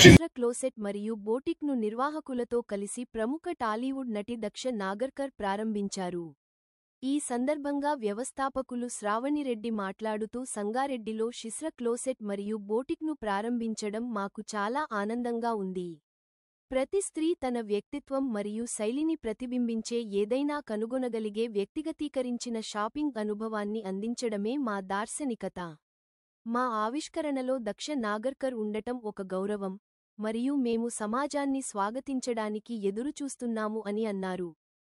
శిశ్ర closet మరియు బోటిక్ను నిర్వాహకులతో కలిసి ప్రముఖ టాలీవుడ్ నటి దక్ష నాగర్కర్ ప్రారంభించారు. ఈ సందర్భంగా వ్యవస్థాపకులు శ్రావణిరెడ్డి మాట్లాడుతూ సంగారెడ్డిలో శిశ్ర క్లోసెట్ మరియు బోటిక్ను ప్రారంభించడం మాకు చాలా ఆనందంగా ఉంది. ప్రతి స్త్రీ తన వ్యక్తిత్వం మరియు శైలిని ప్రతిబింబించే ఏదైనా కనుగొనగలిగే వ్యక్తిగతీకరించిన షాపింగ్ అనుభవాన్ని అందించడమే మా దార్శనికత. మా ఆవిష్కరణలో దక్ష నాగర్కర్ ఉండటం ఒక గౌరవం, మరియు మేము సమాజాన్ని స్వాగతించడానికి ఎదురుచూస్తున్నాము అని అన్నారు.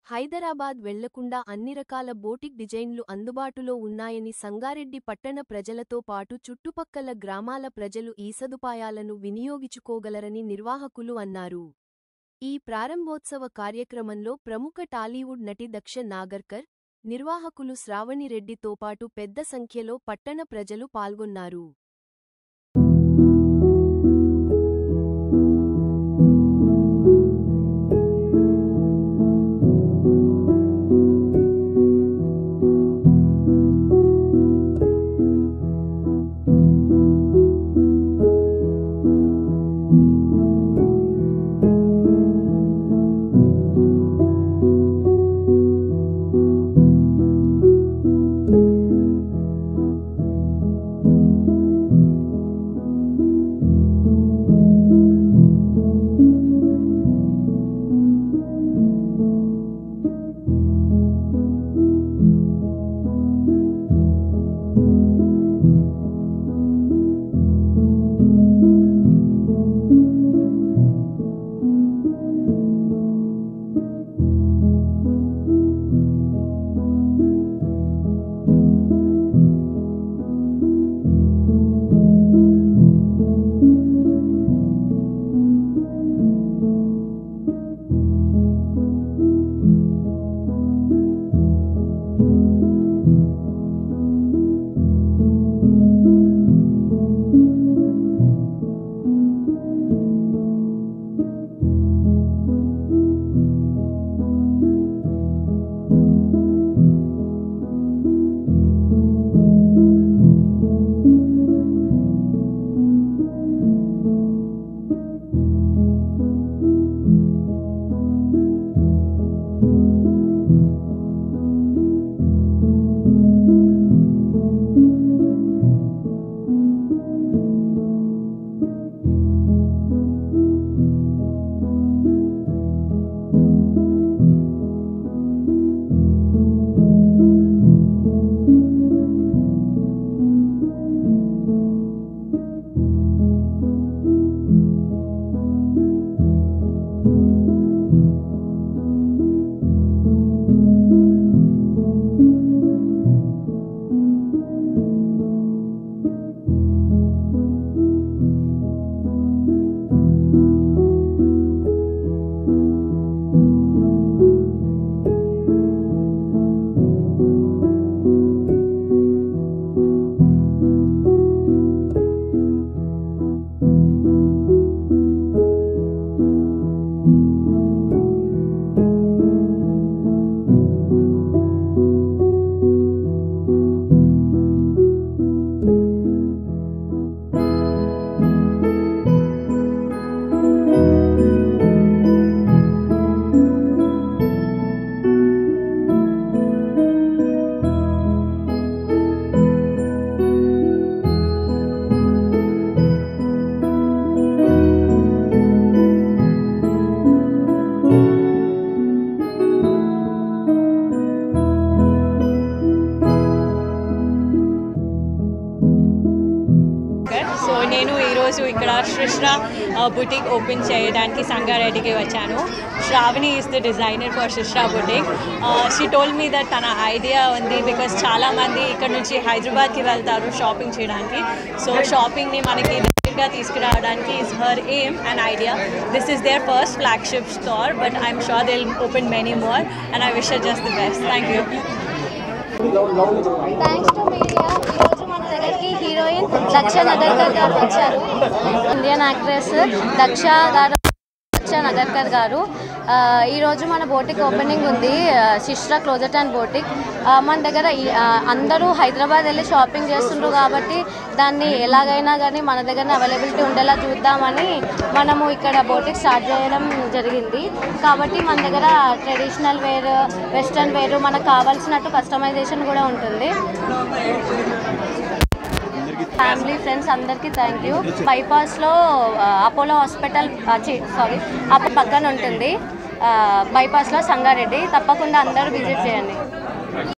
హైదరాబాద్ వెళ్లకుండా అన్ని రకాల బోటిక్ డిజైన్లు అందుబాటులో ఉన్నాయని సంగారెడ్డి పట్టణ ప్రజలతో పాటు చుట్టుపక్కల గ్రామాల ప్రజలు ఈ సదుపాయాలను వినియోగించుకోగలరని నిర్వాహకులు అన్నారు. ఈ ప్రారంభోత్సవ కార్యక్రమంలో ప్రముఖ టాలీవుడ్ నటి దక్ష నాగర్కర్, నిర్వాహకులు శ్రావణిరెడ్డితో పాటు పెద్ద సంఖ్యలో పట్టణ ప్రజలు పాల్గొన్నారు. నేను ఈరోజు ఇక్కడ శిశ్ర బుటిక్ ఓపెన్ చేయడానికి సంగారెడ్డికి వచ్చాను. Shravani is the designer for Shishra boutique. She told me that తన ఐడియా ఉంది బికాస్ చాలామంది ఇక్కడ నుంచి హైదరాబాద్కి వెళ్తారు షాపింగ్ చేయడానికి. సో షాపింగ్ని మనకి దగ్గరగా తీసుకురావడానికి is her aim and idea. This is their first flagship store but I'm sure they will open many more and I wish her just the best. Thank you. Thanks to media. ఈరోజు మన దగ్గరికి heroine Daksha Nagarkar గారు వచ్చారు. Indian actress Daksha Nagarkar గారు. ఈరోజు మన boutique opening ఉంది, శిష్రా closet and boutique. మన దగ్గర అందరూ హైదరాబాద్ వెళ్ళి షాపింగ్ చేస్తుండ్రు కాబట్టి దాన్ని ఎలాగైనా కానీ మన దగ్గర అవైలబిలిటీ ఉండేలా చూద్దామని మనము ఇక్కడ బోటిక్ స్టార్ట్ చేయడం జరిగింది. కాబట్టి మన దగ్గర ట్రెడిషనల్ వేర్, వెస్ట్రన్ వేర్, మనకు కావాల్సినట్టు కస్టమైజేషన్ కూడా ఉంటుంది. ఫ్యామిలీ ఫ్రెండ్స్ అందరికీ థ్యాంక్ యూ. బైపాస్లో అపోలో హాస్పిటల్ పక్కన ఉంటుంది, బైపాస్లో సంగారెడ్డి. తప్పకుండా అందరూ విజిట్ చేయండి.